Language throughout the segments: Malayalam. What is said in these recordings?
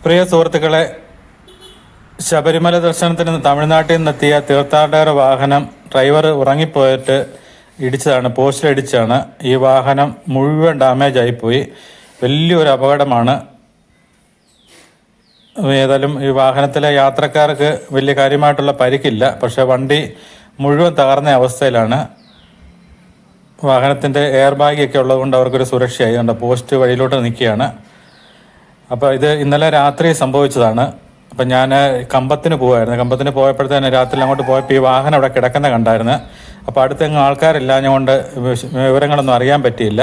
പ്രിയ സുഹൃത്തുക്കളെ, ശബരിമല ദർശനത്തിന് തമിഴ്നാട്ടിൽ നിന്നെത്തിയ തീർത്ഥാടകരുടെ വാഹനം ഡ്രൈവർ ഉറങ്ങിപ്പോയിട്ട് ഇടിച്ചതാണ്, പോസ്റ്റിലിടിച്ചാണ്. ഈ വാഹനം മുഴുവൻ ഡാമേജ് ആയിപ്പോയി. വലിയൊരു അപകടമാണ്. ഏതായാലും ഈ വാഹനത്തിലെ യാത്രക്കാർക്ക് വലിയ കാര്യമായിട്ടുള്ള പരിക്കില്ല, പക്ഷെ വണ്ടി മുഴുവൻ തകർന്ന അവസ്ഥയിലാണ്. വാഹനത്തിൻ്റെ എയർ ബാഗൊക്കെ ഉള്ളതുകൊണ്ട് അവർക്കൊരു സുരക്ഷയായി. കണ്ട പോസ്റ്റ് വഴിയിലോട്ട് നിൽക്കുകയാണ്. അപ്പോൾ ഇത് ഇന്നലെ രാത്രി സംഭവിച്ചതാണ്. അപ്പം ഞാൻ കമ്പത്തിന് പോവായിരുന്നു. കമ്പത്തിന് പോയപ്പോഴത്തേന് രാത്രി അങ്ങോട്ട് പോയപ്പോൾ ഈ വാഹനം അവിടെ കിടക്കുന്ന കണ്ടായിരുന്നു. അപ്പോൾ അടുത്തെങ്ങും ആൾക്കാരില്ലാഞ്ഞുകൊണ്ട് വിവരങ്ങളൊന്നും അറിയാൻ പറ്റിയില്ല.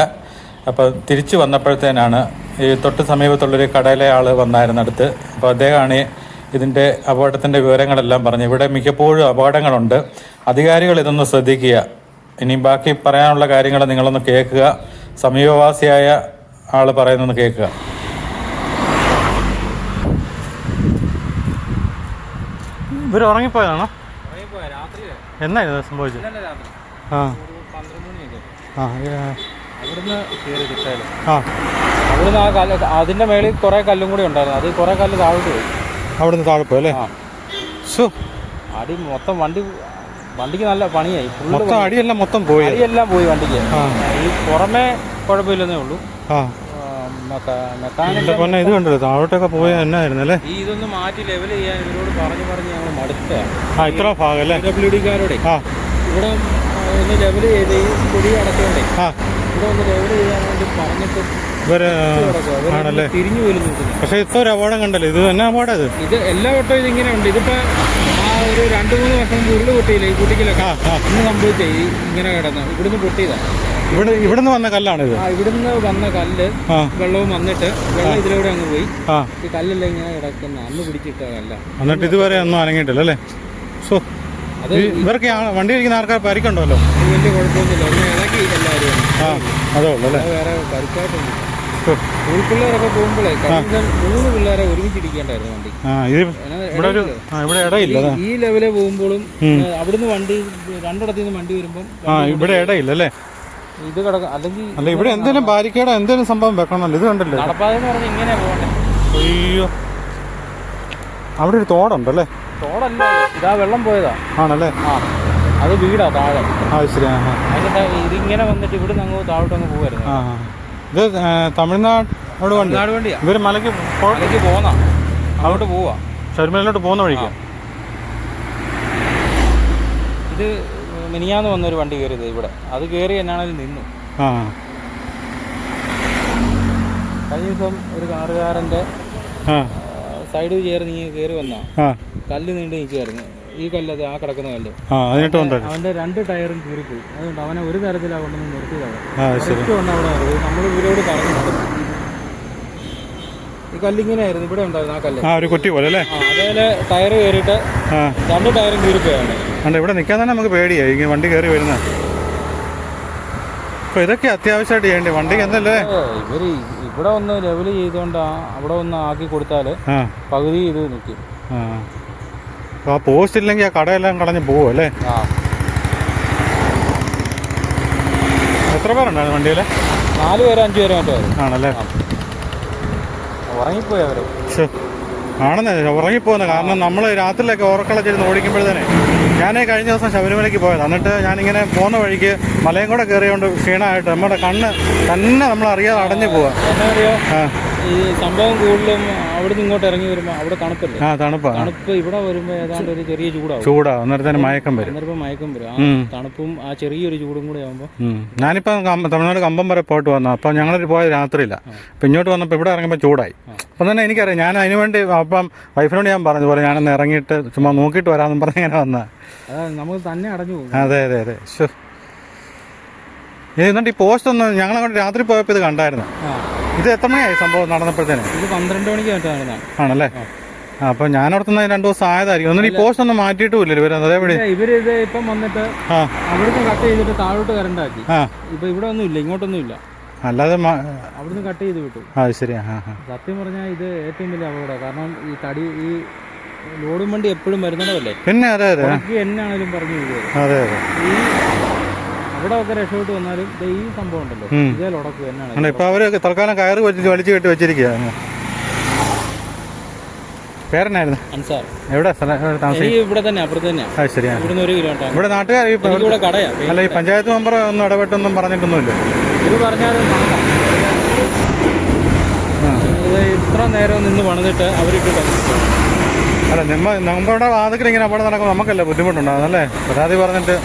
അപ്പോൾ തിരിച്ചു വന്നപ്പോഴത്തേനാണ് ഈ തൊട്ട് സമീപത്തുള്ളൊരു കടയിലെ ആൾ വന്നായിരുന്നു അടുത്ത്. അപ്പോൾ അദ്ദേഹമാണ് ഇതിൻ്റെ അപകടത്തിൻ്റെ വിവരങ്ങളെല്ലാം പറഞ്ഞു. ഇവിടെ മിക്കപ്പോഴും അപകടങ്ങളുണ്ട്, അധികാരികൾ ഇതൊന്ന് ശ്രദ്ധിക്കുക. ഇനി ബാക്കി പറയാനുള്ള കാര്യങ്ങൾ നിങ്ങളൊന്ന് കേൾക്കുക. സമീപവാസിയായ ആൾ പറയുന്നൊന്ന് കേൾക്കുക. ഇവർ ഉറങ്ങിപ്പോയതാണോ? എന്നായിരുന്നു സംഭവിച്ചത്? അവിടുന്ന് ആ കല്ല്, അതിന്റെ മേളിൽ കുറെ കല്ലും കൂടി ഉണ്ടായിരുന്നു. അത് കുറെ കല്ല് താഴോട്ട് പോയി. അവിടുന്ന് താഴെ പോയി അല്ലേ? അടി മൊത്തം വണ്ടിക്ക് നല്ല പണിയായി. മൊത്തം അടിയെല്ലാം മൊത്തം പോയി. അടിയെല്ലാം പോയി വണ്ടിക്ക്. ഈ പുറമേ കുഴപ്പമില്ലെന്നേ ഉള്ളൂ. ഇത് കണ്ടല്ലോ താഴോട്ടൊക്കെ പോയ എന്നായിരുന്നു അല്ലേ? ഇതൊന്ന് മാറ്റി ലെവൽ ചെയ്യാൻ ഇവരോട് പറഞ്ഞ് ഞങ്ങൾ മടുത്ത ഇത്ര ഭാഗം അല്ലേ WD-കാരോടെ ഇവിടെ ഒന്ന് ലെവൽ ചെയ്ത് ഈ പൊടി അടച്ചോണ്ടേ ഇവിടെ ഒന്ന് ലെവൽ ചെയ്യാൻ വേണ്ടി പറഞ്ഞിട്ട് ആണല്ലേ തിരിഞ്ഞു പോലും നിൽക്കുന്നു. പക്ഷെ ഇപ്പൊ ഒരു അപകടം കണ്ടല്ലോ. ഇത് തന്നെ അപകടം. ഇത് എല്ലാ വട്ടവും ഇതിങ്ങനെ ഉണ്ട്. ഇതിപ്പോ ഒരു 2-3 വർഷം ഉരുള് പൊട്ടിയില്ല ഈ കുട്ടിക്കലൊക്കെ. ഇന്ന് സംഭവിച്ചേ ഇങ്ങനെ കിടന്ന് ഇവിടുന്ന് പൊട്ടിയതാ. ഇവിടുന്ന് വന്ന കല്ലാണിത്. ഇവിടുന്ന് വന്ന കല്ല് വെള്ളവും വന്നിട്ട് വെള്ളം ഇതിലൂടെ അങ്ങ് പോയി. ഈ കല്ലെല്ലാം ഇങ്ങനെ കിടക്കുന്ന അന്ന് പിടിച്ചിട്ട കല്ല. എന്നിട്ട് ഇതുവരെ ഒന്നും അനങ്ങിയിട്ടില്ല അല്ലേ? അത് ഇവർക്ക് വണ്ടി ഇരിക്കുന്ന ആൾക്കാർ പരിക്കുണ്ടല്ലോ. വലിയ കുഴപ്പമൊന്നുമില്ല. ഒന്ന് ഇളക്കി എല്ലാവരും. അതേ ഉള്ളൂ അല്ലേ? വേറെ പരിക്കായിട്ടൊന്നും. സ്കൂൾ പിള്ളേരൊക്കെ പോകുമ്പോഴേ 3 പിള്ളേരെ ഒരുമിച്ചിരിക്കേണ്ടായിരുന്നു വണ്ടി. ഇവിടെ ഇടയില്ല. ഈ ലെവലിൽ പോകുമ്പോഴും അവിടുന്ന് വണ്ടി രണ്ടിടത്തു നിന്ന് വണ്ടി വരുമ്പം ഇവിടെ ഇടയില്ല അല്ലേ? ഇത് കിടക്കും. അല്ലെങ്കിൽ അല്ല ഇവിടെ എന്തെങ്കിലും ബാരിക്കേഡോ എന്തെങ്കിലും സംഭവം വെക്കണമല്ലോ. ഇത് കണ്ടല്ലോ നടപ്പാതെന്ന് പറഞ്ഞാൽ ഇങ്ങനെ പോകണ്ടേ. അയ്യോ, അവിടെ ഒരു തോടുണ്ടല്ലേ? തോടല്ല, ഇതാ വെള്ളം പോയതാ. ആണല്ലേ? അത് വീടാ താഴെ. ശരി. എന്നിട്ട് ഇതിങ്ങനെ വന്നിട്ട് ഇവിടെ അങ്ങ് താഴോട്ടങ്ങ് പോവായിരുന്നു. ഇത് തമിഴ്നാട് വണ്ടിയാ. ഇവര് മലയ്ക്ക് പോന്നാ അങ്ങോട്ട് പോവാ. ശബരിമലയിലോട്ട് പോകുന്ന വഴിക്ക്. ഇത് മിനിയാന്ന് വന്നൊരു വണ്ടി കയറിയത് ഇവിടെ. അത് കയറി എന്നാണെങ്കിലും നിന്നു. കഴിഞ്ഞ ദിവസം ഒരു കാറുകാരൻ്റെ സൈഡ് ചേർന്ന് കയറി വന്നാ കല്ല് നീണ്ട് നിൽക്കുമായിരുന്നു. ഈ കല്ലത് ആ കിടക്കുന്ന കല്ല് അവന്റെ 2 ടയറും കീറിപ്പോയി. അതുകൊണ്ട് അവനെ ഒരു തരത്തിലാ കൊണ്ടൊന്ന് നിർത്തിയതാണ്. നമ്മൾ ഇവരോട് പറഞ്ഞു ഈ കല്ലിങ്ങനെയായിരുന്നു. ഇവിടെ ഉണ്ടായിരുന്നു ആ കല്ല്, ഒരു കുറ്റി പോലെ അല്ലേ? അതേപോലെ ടയർ കയറിയിട്ട് 2 ടയറും കീറിപ്പോയാണ്. ഇവിടെ നിൽക്കാൻ തന്നെ നമുക്ക് പേടിയായി വണ്ടി കയറി വരുന്ന. അപ്പൊ ഇതൊക്കെ അത്യാവശ്യമായിട്ട് ചെയ്യേണ്ടി വണ്ടിക്ക് എന്തല്ലേ? ഇവര് ഇവിടെ ഒന്ന് ലെവൽ ചെയ്തുകൊണ്ട് അവിടെ ഒന്ന് ആക്കി കൊടുത്താല് പകുതി ഇത് നിൽക്കും. ആ പോസ്റ്റ് ഇല്ലെങ്കിൽ ആ കടയെല്ലാം കളഞ്ഞ് പോവും അല്ലേ? എത്ര പേരുണ്ടായിരുന്നു വണ്ടിയില്? 4 പേരോ 5 പേരോ മറ്റോ ആണല്ലേ? ഉറങ്ങിപ്പോയി അവര്. ആണെന്നേ ഉറങ്ങിപ്പോകുന്നത്. കാരണം നമ്മൾ രാത്രിയിലൊക്കെ ഉറക്കളച്ചിരുന്ന് ഓടിക്കുമ്പോഴത്തേനെ ഞാൻ കഴിഞ്ഞ ദിവസം ശബരിമലയ്ക്ക് പോയത്. എന്നിട്ട് ഞാനിങ്ങനെ പോകുന്ന വഴിക്ക് മലയും കൂടെ കയറിയോണ്ട് ക്ഷീണമായിട്ട് നമ്മുടെ കണ്ണ് തന്നെ നമ്മൾ അറിയാതെ അടഞ്ഞു പോവാ. എന്നാ അറിയോ, ഈ സംഭവം കൂടുതലും അവിടെ നിന്ന് ഇങ്ങോട്ട് ഇറങ്ങി വരുമ്പോൾ അവിടെ തണുപ്പല്ലേ? തണുപ്പ് ഇവിടെ വരുമ്പോൾ ഏതാണ്ട് ഒരു ചെറിയ ചൂടാവും. അന്നേരത്തിന് മയക്കം വരും. തണുപ്പും ആ ചെറിയൊരു ചൂടും കൂടെ ആകുമ്പോൾ. ഞാനിപ്പോൾ തമിഴ്നാട് കമ്പം വരെ പോയിട്ട് വന്നു. അപ്പോൾ ഞങ്ങൾ പോയത് രാത്രിയില്ല. അപ്പം ഇങ്ങോട്ട് വന്നപ്പോൾ ഇവിടെ ഇറങ്ങുമ്പോൾ ചൂടായി. അപ്പം തന്നെ എനിക്കറിയാം. ഞാൻ അതിന് വേണ്ടി അപ്പം വൈഫിനോട് ഞാൻ പറഞ്ഞു പോലെ ഞാനൊന്ന് ഇറങ്ങിയിട്ട് ചുമ്മാ നോക്കിയിട്ട് വരാമെന്ന് പറഞ്ഞ് ഇങ്ങനെ വന്നാൽ നമുക്ക് തന്നെ അടഞ്ഞു പോകും. അതെ. എന്നിട്ട് ഈ പോസ്റ്റ് ഒന്ന് ഞങ്ങളങ്ങോട്ട് രാത്രി പോയപ്പോൾ ഇത് കണ്ടായിരുന്നു. ഇത് എത്ര മണിയായി സംഭവം നടന്നപ്പോഴത്തേന്? ഇത് 12 മണിക്ക് നടന്നതാണ്. ആണല്ലേ? അപ്പൊ ഞാനോടത്തുന്ന 2 ദിവസം ആയതായിരിക്കും. ഒന്നും ഈ പോസ്റ്റ് ഒന്നും മാറ്റിയിട്ടുമില്ലല്ലോ ഇവര്. അതേപടി ഇത് ഇപ്പം വന്നിട്ട് അവിടുന്ന് കട്ട് ചെയ്തിട്ട് താഴോട്ട് കറണ്ടാക്കി. ഇപ്പൊ ഇവിടെ ഒന്നും ഇല്ല, ഇങ്ങോട്ടൊന്നും ഇല്ല. അല്ലാതെ അവിടുന്ന് കട്ട് ചെയ്ത് വിട്ടു. ശരി. സത്യം പറഞ്ഞാൽ ഇത് ഏറ്റവും വലിയ അപകടം. കാരണം ഈ ലോഡും വണ്ടി എപ്പോഴും വരുന്നതല്ലേ? പിന്നെ അതെ എന്നാണേലും പറഞ്ഞു അതെ. ഈ അവിടെ ഒക്കെ രക്ഷപ്പെട്ട് വന്നാലും ഈ സംഭവം ഉണ്ടല്ലോ, ഇതേ ഉടക്കും എന്നാണ്. ഇപ്പൊ അവര് തൽക്കാലം കയറ് വലിച്ചു കെട്ടി വെച്ചിരിക്കുക. പേരെന്നായിരുന്നു? അൻസാർ. എവിടെ സ്ഥലം? എവിടെ താമസിക്കും? എനിക്ക് ഇവിടെ തന്നെ, അപ്പുറത്ത് തന്നെയാണ്. അത് ശരിയാണ്. ഇവിടുന്ന് 1 കിലോമീറ്റർ. ഇവിടെ നാട്ടുകാർ ഇവിടെ കടയാ. അല്ല, ഈ പഞ്ചായത്ത് മെമ്പർ ഒന്നും ഇടപെട്ടൊന്നും പറഞ്ഞിട്ടൊന്നുമില്ല. ഇത് പറഞ്ഞാൽ ഇത് ഇത്ര നേരം നിന്ന് പണിതിട്ട് അവരിട്ട് അല്ല, നമ്മുടെ വാതിക്കൽ ഇങ്ങനെ അവിടെ നടക്കും, നമുക്കല്ല ബുദ്ധിമുട്ടുണ്ടാകും അല്ലേ? പരാതി പറഞ്ഞിട്ട്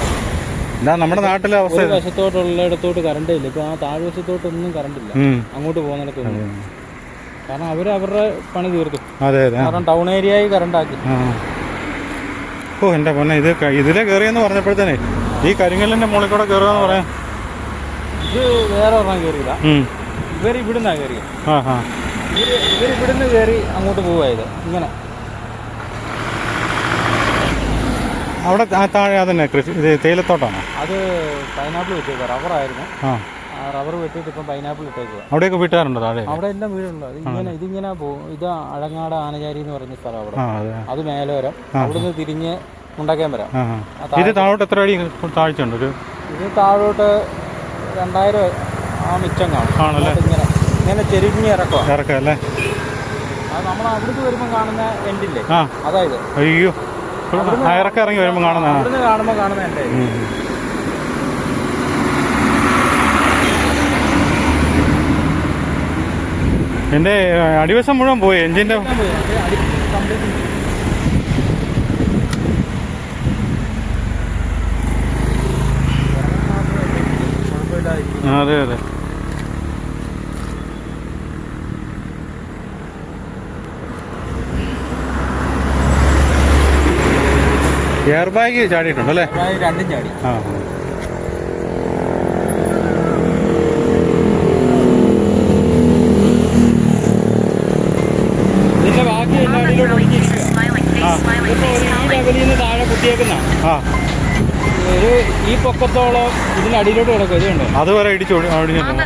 ഇതാ നമ്മുടെ നാട്ടിലെ അവസ്ഥ. വശത്തോട്ടുള്ളിടത്തോട്ട് കറണ്ട് ഇല്ല. ഇപ്പൊ ആ താഴ്വശത്തോട്ടൊന്നും കറണ്ടില്ല, അങ്ങോട്ട് പോകുന്നിടത്തൊന്നും. കാരണം അവരുടെ പണി തീർത്തു. അതെ അതെ. കാരണം ടൗൺ ഏരിയയിൽ കറണ്ടാക്കി. ഓ എൻ്റെ പൊന്നെ, ഇതിലെ കയറിയെന്ന് പറഞ്ഞപ്പോഴത്തേനെ ഈ കരിങ്കല്ലിന്റെ മുകളിൽ കൂടെ കയറുകയെന്ന് പറയാം. ഇത് വേറെ ഒരെണ്ണം കയറിയില്ല, ഇവരിവിടുന്നാ കയറിയത്. ഇവരിവിടുന്ന് കയറി അങ്ങോട്ട് പോവായത് ഇങ്ങനെ. അവിടെ താഴെ അതന്നെ കൃഷി, ഇത് തേയിലത്തോട്ടാണോ? അത് പൈനാപ്പിൾ വെച്ചേക്കുക, റബ്ബറായിരുന്നു. റബ്ബർ വെട്ടിയിട്ട് ഇപ്പം പൈനാപ്പിൾ ഇട്ടേക്കുക. അവിടെയൊക്കെ വീട്ടുകാരുണ്ടോ താഴെ? അവിടെ എല്ലാം വീടുള്ളത്. ഇതിങ്ങനെ പോകും. ഇത് അഴങ്ങാട് ആനചാരി എന്ന് പറഞ്ഞ സ്ഥലം. അവിടെ അത് മേലോരം, അവിടുന്ന് തിരിഞ്ഞ് മുണ്ടക്കയം വരാം. ഇത് താഴോട്ട് എത്ര അടി താഴ്ച ഉണ്ട്? ഇത് താഴോട്ട് 2000 ആ മിച്ചം കാണും. ഇങ്ങനെ ചെരിഞ്ഞ് ഇറക്കാം അല്ലേ? അത് നമ്മൾ അവിടുന്ന് വരുമ്പോൾ കാണുന്ന എൻഡില്ലേ, അതായത് അയ്യോ, ഇറക്കം ഇറങ്ങി വരുമ്പോൾ കാണുന്ന എൻ്റെ എൻ്റെ അടിവശം മുഴുവൻ പോയി എഞ്ചിൻ്റെ. അതെ അതെ. എയർ ബാഗ് ചാടിയിട്ടുണ്ടല്ലേ? രണ്ടും ചാടി. ഇതിന്റെ ബാക്കി എല്ലാ അടിയിലോട്ട് ഒഴിഞ്ഞിരിക്കുക. താഴെ കുത്തിയേക്കുന്ന ഈ പൊക്കത്തോളം ഇതിനടിയിലോട്ട് കിടക്കും. ഇതുണ്ട്, അതുവരെ ഇടിച്ചു ഒഴിഞ്ഞിട്ടുണ്ട്.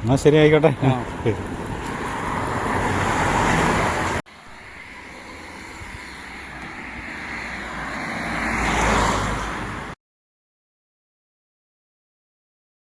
എന്നാ ശരി, ആയിക്കോട്ടെ.